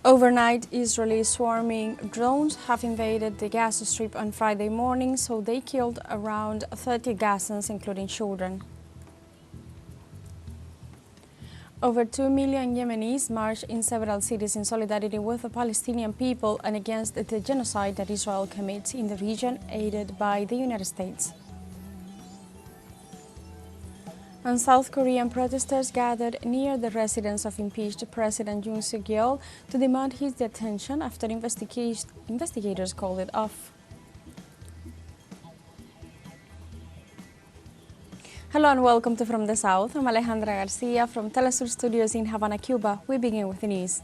Overnight, Israeli swarming drones have invaded the Gaza Strip on Friday morning, so they killed around 30 Gazans, including children. Over 2 million Yemenis marched in several cities in solidarity with the Palestinian people and against the genocide that Israel commits in the region, aided by the United States. And South Korean protesters gathered near the residence of impeached President Yoon Suk Yeol to demand his detention after investigators called it off. Hello and welcome to From the South. I'm Alejandra Garcia from teleSUR Studios in Havana, Cuba. We begin with the news.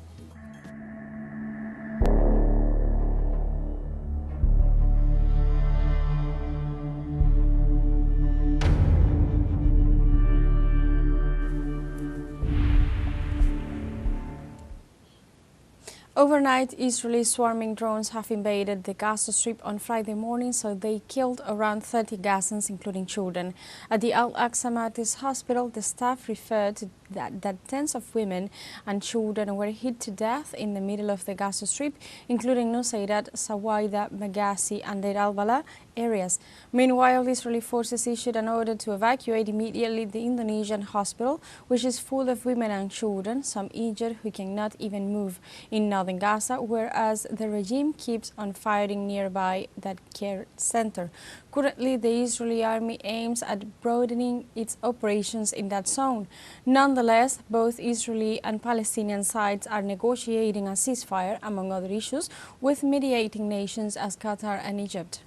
Overnight, Israeli swarming drones have invaded the Gaza Strip on Friday morning, so they killed around 30 Gazans, including children. At the Al-Aqsa Matis hospital, the staff referred to that tens of women and children were hit to death in the middle of the Gaza Strip, including Nusayrat, Sawaida, Maghazi and Deir al-Balah areas. Meanwhile, Israeli forces issued an order to evacuate immediately the Indonesian hospital, which is full of women and children, some injured who cannot even move in northern Gaza, whereas the regime keeps on firing nearby that care center. Currently, the Israeli army aims at broadening its operations in that zone. Nonetheless, both Israeli and Palestinian sides are negotiating a ceasefire, among other issues, with mediating nations as Qatar and Egypt.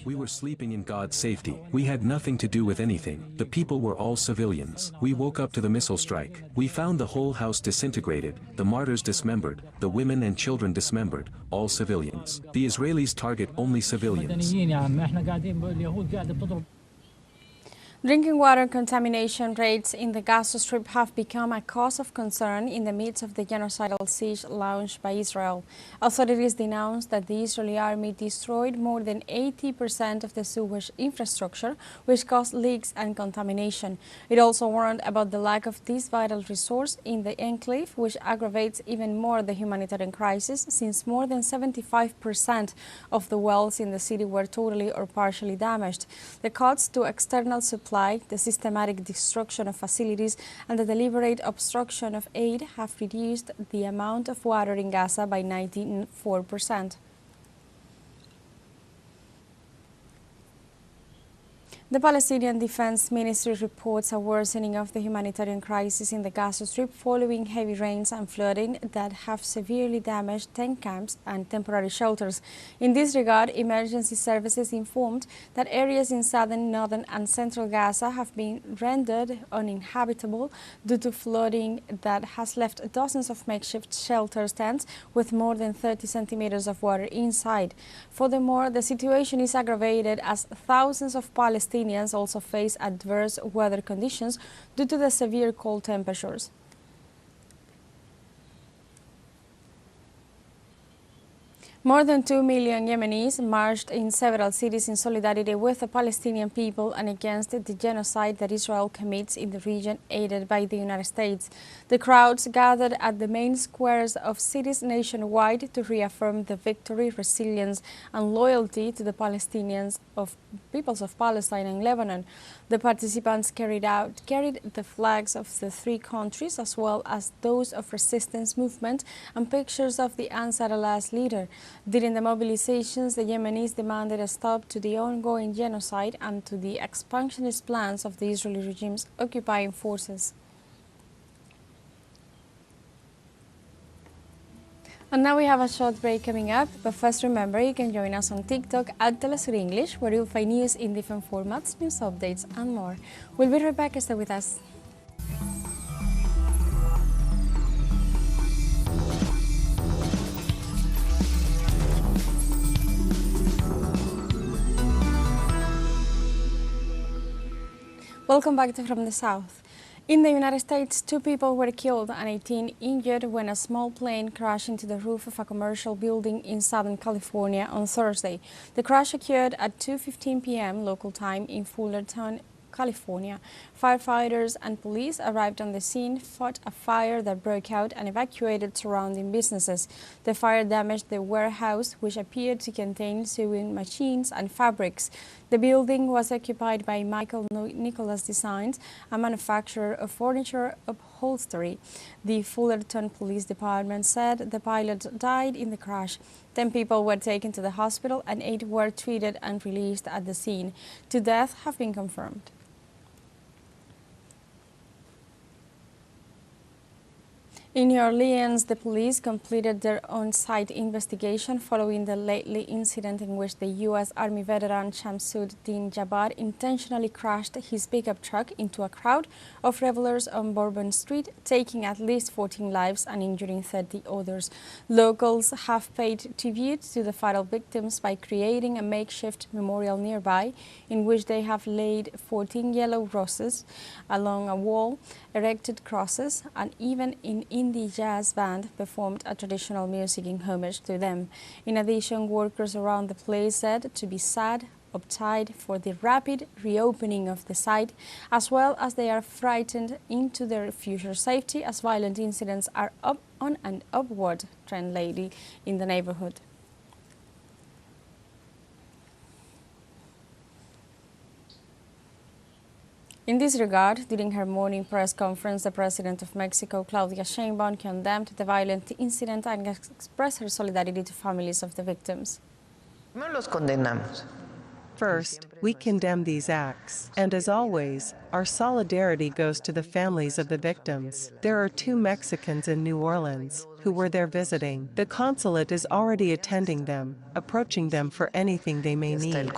We were sleeping in God's safety. We had nothing to do with anything. The people were all civilians. We woke up to the missile strike. We found the whole house disintegrated, the martyrs dismembered, the women and children dismembered, all civilians. The Israelis target only civilians. Drinking water contamination rates in the Gaza Strip have become a cause of concern in the midst of the genocidal siege launched by Israel. Authorities denounced that the Israeli army destroyed more than 80% of the sewage infrastructure, which caused leaks and contamination. It also warned about the lack of this vital resource in the enclave, which aggravates even more the humanitarian crisis, since more than 75% of the wells in the city were totally or partially damaged. The cuts to external supply, the systematic destruction of facilities, and the deliberate obstruction of aid have reduced the amount of water in Gaza by 94%. The Palestinian Defense Ministry reports a worsening of the humanitarian crisis in the Gaza Strip following heavy rains and flooding that have severely damaged tent camps and temporary shelters. In this regard, emergency services informed that areas in southern, northern and central Gaza have been rendered uninhabitable due to flooding that has left dozens of makeshift shelter tents with more than 30 centimeters of water inside. Furthermore, the situation is aggravated as thousands of Palestinians also face adverse weather conditions due to the severe cold temperatures. More than 2 million Yemenis marched in several cities in solidarity with the Palestinian people and against the genocide that Israel commits in the region, aided by the United States. The crowds gathered at the main squares of cities nationwide to reaffirm the victory, resilience and loyalty to the peoples of Palestine and Lebanon. The participants carried the flags of the three countries as well as those of resistance movement and pictures of the Ansar Allah's leader. During the mobilizations, the Yemenis demanded a stop to the ongoing genocide and to the expansionist plans of the Israeli regime's occupying forces. And now we have a short break coming up, but first remember you can join us on TikTok at teleSUR English, where you'll find news in different formats, news updates and more. We'll be right back, stay with us. Welcome back to From the South. In the United States, 2 people were killed and 18 injured when a small plane crashed into the roof of a commercial building in Southern California on Thursday. The crash occurred at 2:15 p.m. local time in Fullerton, California. Firefighters and police arrived on the scene, fought a fire that broke out and evacuated surrounding businesses. The fire damaged the warehouse, which appeared to contain sewing machines and fabrics. The building was occupied by Michael Nicholas Designs, a manufacturer of furniture upholstery. The Fullerton Police Department said the pilot died in the crash. 10 people were taken to the hospital and 8 were treated and released at the scene. 2 deaths have been confirmed. In New Orleans, the police completed their on-site investigation following the lately incident in which the U.S. Army veteran Shamsuddin Jabbar intentionally crashed his pickup truck into a crowd of revelers on Bourbon Street, taking at least 14 lives and injuring 30 others. Locals have paid tribute to the fatal victims by creating a makeshift memorial nearby, in which they have laid 14 yellow roses along a wall, erected crosses, and even in indie jazz band performed a traditional music in homage to them. In addition, workers around the place said to be sad, uptight for the rapid reopening of the site, as well as they are frightened into their future safety as violent incidents are on an upward trend lately in the neighborhood. In this regard, during her morning press conference, the President of Mexico, Claudia Sheinbaum, condemned the violent incident and expressed her solidarity to families of the victims. First, we condemn these acts, and as always, our solidarity goes to the families of the victims. There are 2 Mexicans in New Orleans who were there visiting. The consulate is already attending them, approaching them for anything they may need.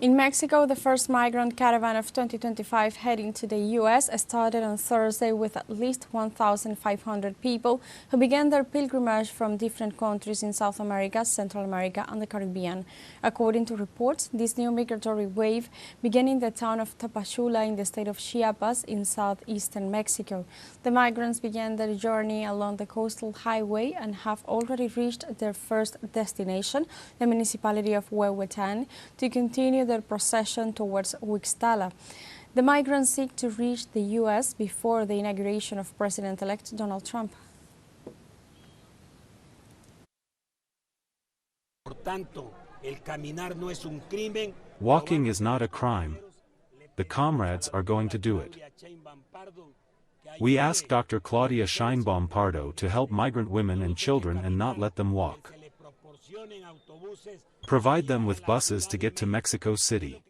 In Mexico, the first migrant caravan of 2025 heading to the U.S. started on Thursday with at least 1,500 people who began their pilgrimage from different countries in South America, Central America, and the Caribbean. According to reports, this new migratory wave began in the town of Tapachula in the state of Chiapas in southeastern Mexico. The migrants began their journey along the coastal highway and have already reached their first destination, the municipality of Huehuetan, to continue their procession towards Huixtala. The migrants seek to reach the U.S. before the inauguration of President-elect Donald Trump. Walking is not a crime. The comrades are going to do it. We ask Dr. Claudia Sheinbaum Pardo to help migrant women and children and not let them walk. Provide them with buses to get to Mexico City.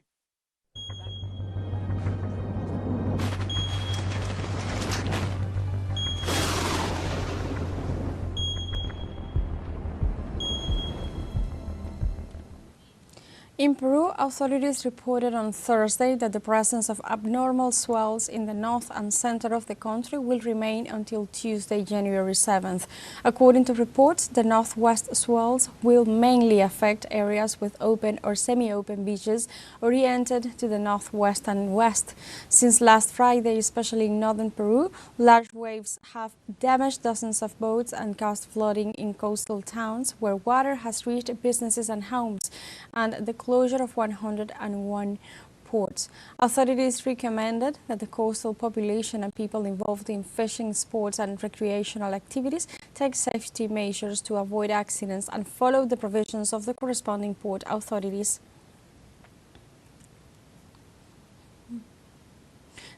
In Peru, authorities reported on Thursday that the presence of abnormal swells in the north and center of the country will remain until Tuesday, January 7th. According to reports, the northwest swells will mainly affect areas with open or semi-open beaches oriented to the northwest and west. Since last Friday, especially in northern Peru, large waves have damaged dozens of boats and caused flooding in coastal towns where water has reached businesses and homes, and the closure of 101 ports. Authorities recommended that the coastal population and people involved in fishing, sports and recreational activities take safety measures to avoid accidents and follow the provisions of the corresponding port authorities.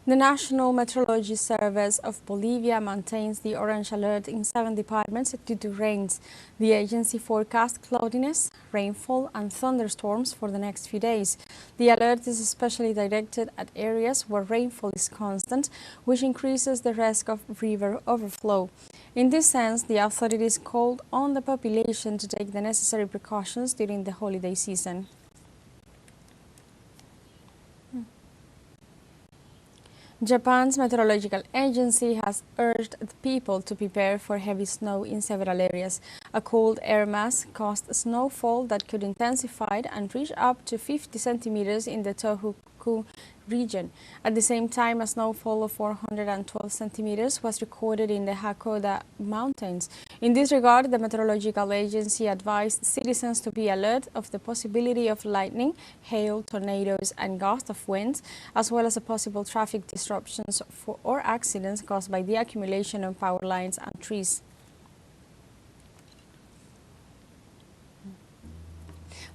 The National Meteorology Service of Bolivia maintains the orange alert in 7 departments due to rains. The agency forecasts cloudiness, rainfall and thunderstorms for the next few days. The alert is especially directed at areas where rainfall is constant, which increases the risk of river overflow. In this sense, the authorities called on the population to take the necessary precautions during the holiday season. Japan's meteorological agency has urged the people to prepare for heavy snow in several areas. A cold air mass caused snowfall that could intensify and reach up to 50 centimeters in the Tohoku Baku region. At the same time, a snowfall of 412 centimeters was recorded in the Hakoda Mountains. In this regard, the Meteorological Agency advised citizens to be alert of the possibility of lightning, hail, tornadoes and gusts of winds, as well as possible traffic disruptions or accidents caused by the accumulation of power lines and trees.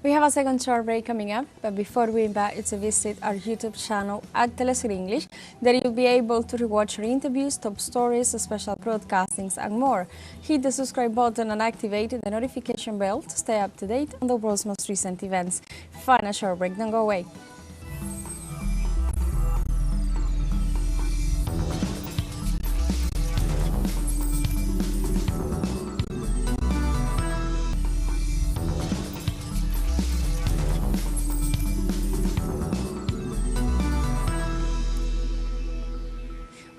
We have a second short break coming up, but before we invite you to visit our YouTube channel at teleSUR English, there you'll be able to rewatch our interviews, top stories, special broadcastings and more. Hit the subscribe button and activate the notification bell to stay up to date on the world's most recent events. Find a short break, don't go away.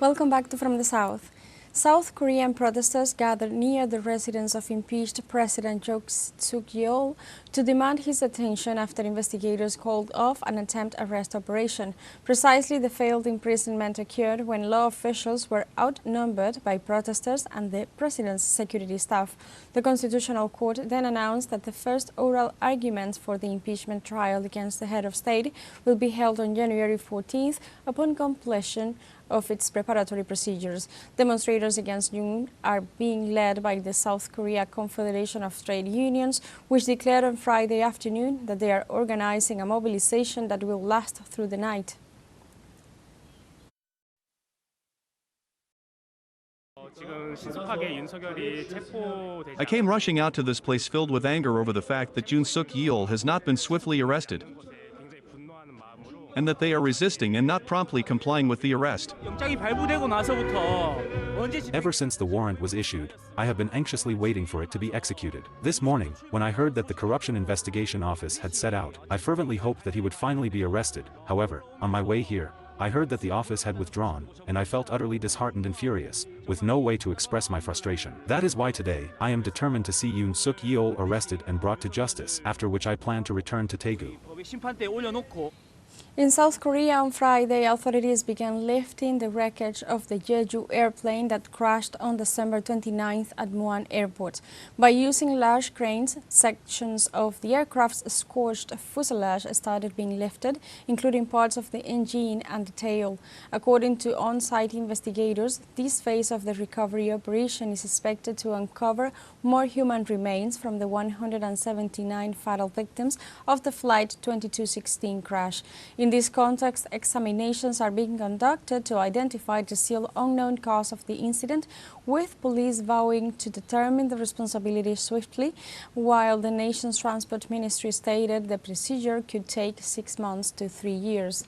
Welcome back to From the South. South Korean protesters gathered near the residence of impeached President Yoon Suk Yeol to demand his detention after investigators called off an attempt arrest operation. Precisely, the failed imprisonment occurred when law officials were outnumbered by protesters and the president's security staff. The Constitutional Court then announced that the first oral arguments for the impeachment trial against the head of state will be held on January 14th upon completion of its preparatory procedures. Demonstrators against Yoon are being led by the South Korea Confederation of Trade Unions, which declared on Friday afternoon that they are organizing a mobilization that will last through the night. I came rushing out to this place filled with anger over the fact that Yoon Suk Yeol has not been swiftly arrested, and that they are resisting and not promptly complying with the arrest. Ever since the warrant was issued, I have been anxiously waiting for it to be executed. This morning, when I heard that the Corruption Investigation Office had set out, I fervently hoped that he would finally be arrested. However, on my way here, I heard that the office had withdrawn, and I felt utterly disheartened and furious, with no way to express my frustration. That is why today, I am determined to see Yoon Suk Yeol arrested and brought to justice, after which I plan to return to Daegu. In South Korea on Friday, authorities began lifting the wreckage of the Jeju airplane that crashed on December 29th at Muan Airport. By using large cranes, sections of the aircraft's scorched fuselage started being lifted, including parts of the engine and the tail. According to on-site investigators, this phase of the recovery operation is expected to uncover more human remains from the 179 fatal victims of the Flight 2216 crash. In this context, examinations are being conducted to identify the still unknown cause of the incident, with police vowing to determine the responsibility swiftly, while the nation's transport ministry stated the procedure could take 6 months to 3 years.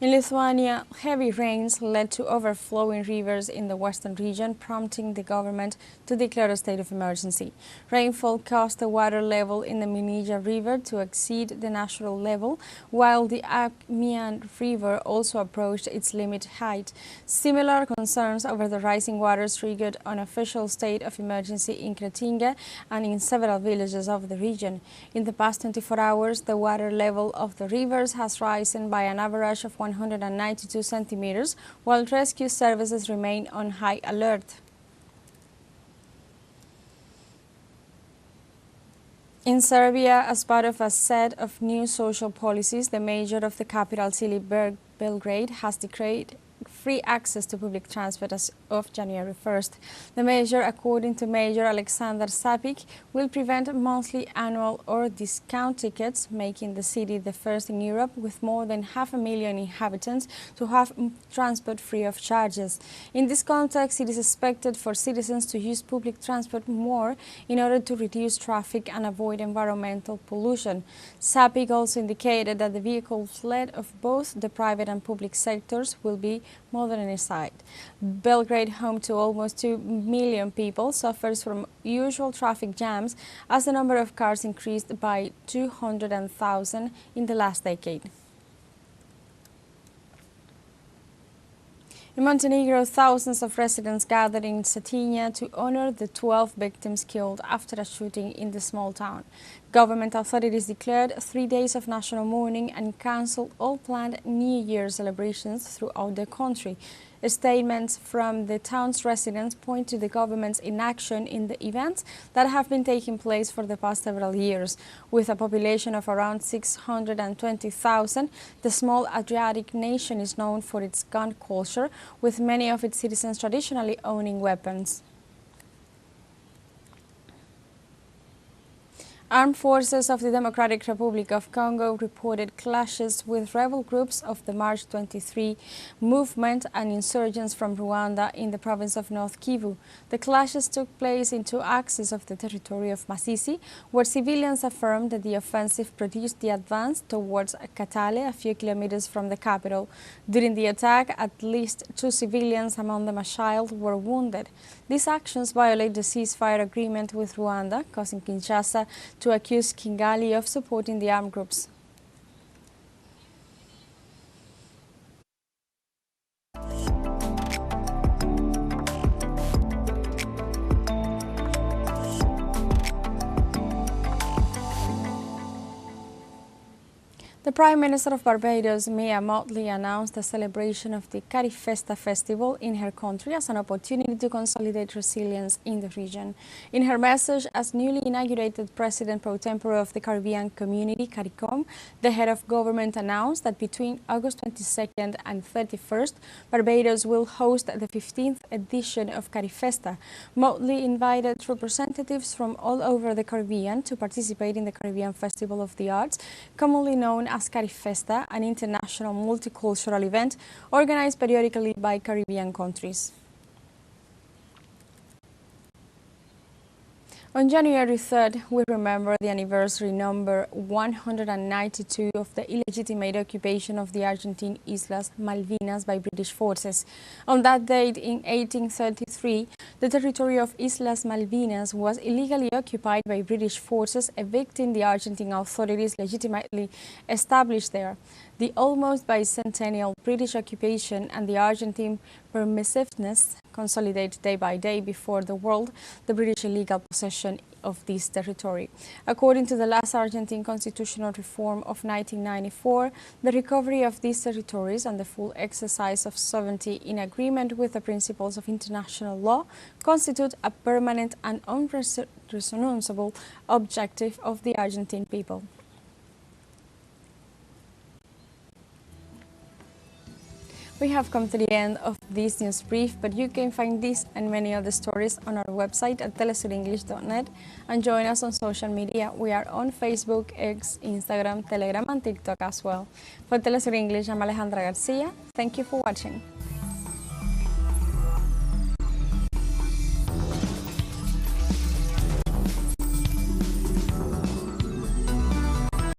In Lithuania, heavy rains led to overflowing rivers in the western region, prompting the government to declare a state of emergency. Rainfall caused the water level in the Minija River to exceed the natural level, while the Akmian River also approached its limit height. Similar concerns over the rising waters triggered an official state of emergency in Kretinga and in several villages of the region. In the past 24 hours, the water level of the rivers has risen by an average of 192 centimeters, while rescue services remain on high alert. In Serbia, as part of a set of new social policies, the mayor of the capital city, Belgrade, has declared free access to public transport as of January 1st. The measure, according to Mayor Aleksandar Sapic, will prevent monthly, annual or discount tickets, making the city the first in Europe with more than 500,000 inhabitants to have transport free of charges. In this context, it is expected for citizens to use public transport more in order to reduce traffic and avoid environmental pollution. Sapic also indicated that the vehicle fleet of both the private and public sectors will be modernized. Belgrade, home to almost 2 million people, suffers from usual traffic jams as the number of cars increased by 200,000 in the last decade. In Montenegro, thousands of residents gathered in Cetinje to honor the 12 victims killed after a shooting in the small town. Government authorities declared 3 days of national mourning and cancelled all planned New Year celebrations throughout the country. Statements from the town's residents point to the government's inaction in the events that have been taking place for the past several years. With a population of around 620,000, the small Adriatic nation is known for its gun culture, with many of its citizens traditionally owning weapons. Armed forces of the Democratic Republic of Congo reported clashes with rebel groups of the March 23 movement and insurgents from Rwanda in the province of North Kivu. The clashes took place in two axes of the territory of Masisi, where civilians affirmed that the offensive produced the advance towards Katale, a few kilometers from the capital. During the attack, at least 2 civilians, among them a child, were wounded. These actions violate the ceasefire agreement with Rwanda, causing Kinshasa to accuse Kigali of supporting the armed groups. The Prime Minister of Barbados, Mia Mottley, announced the celebration of the Carifesta festival in her country as an opportunity to consolidate resilience in the region. In her message as newly inaugurated President pro tempore of the Caribbean Community, CARICOM, the head of government announced that between August 22nd and 31st, Barbados will host the 15th edition of Carifesta. Mottley invited representatives from all over the Caribbean to participate in the Caribbean Festival of the Arts, commonly known as Carifesta, an international multicultural event organized periodically by Caribbean countries. On January 3rd, we remember the anniversary number 192 of the illegitimate occupation of the Argentine Islas Malvinas by British forces. On that date, in 1833, the territory of Islas Malvinas was illegally occupied by British forces, evicting the Argentine authorities legitimately established there. The almost bicentennial British occupation and the Argentine permissiveness consolidate day by day before the world the British illegal possession of this territory. According to the last Argentine constitutional reform of 1994, the recovery of these territories and the full exercise of sovereignty in agreement with the principles of international law constitute a permanent and unrenunciable objective of the Argentine people. We have come to the end of this news brief, but you can find this and many other stories on our website at telesurenglish.net and join us on social media. We are on Facebook, X, Instagram, Telegram and TikTok as well. For Telesur English, I'm Alejandra Garcia. Thank you for watching.